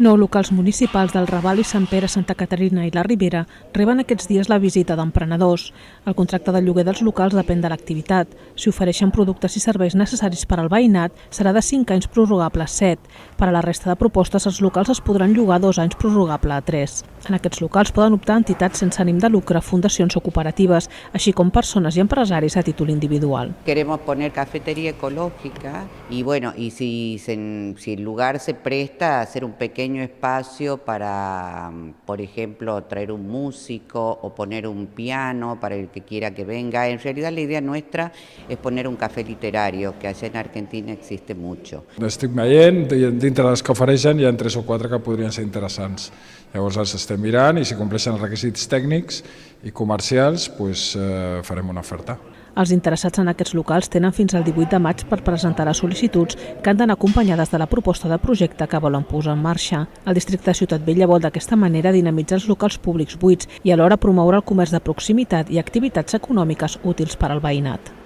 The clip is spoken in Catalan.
Nou locals municipals del Raval i Sant Pere, Santa Caterina i la Ribera reben aquests dies la visita d'emprenedors. El contracte de lloguer dels locals depèn de l'activitat. Si ofereixen productes i serveis necessaris per al veïnat, serà de 5 anys prorrogable a 7. Per a la resta de propostes, els locals es podran llogar 2 anys prorrogable a 3. En aquests locals poden optar entitats sense ànim de lucre, fundacions o cooperatives, així com persones i empresaris a títol individual. Queremos poner cafetería ecológica y si el lugar se presta a hacer un pequeño espacio para, por ejemplo, traer un músico o poner un piano para el que quiera que venga. En realidad la idea nuestra es poner un café literario, que allá en Argentina existe mucho. Estic veient, dintre dels que ofereixen hi ha 3 o 4 que podrien ser interessants. Llavors els estem mirant i si compleixen els requisits tècnics i comercials farem una oferta. Els interessats en aquests locals tenen fins al 18 de maig per presentar les sol·licituds que han d'anar acompanyades de la proposta de projecte que volen posar en marxa. El districte de Ciutat Vella vol d'aquesta manera dinamitzar els locals públics buits i alhora promoure el comerç de proximitat i activitats econòmiques útils per al veïnat.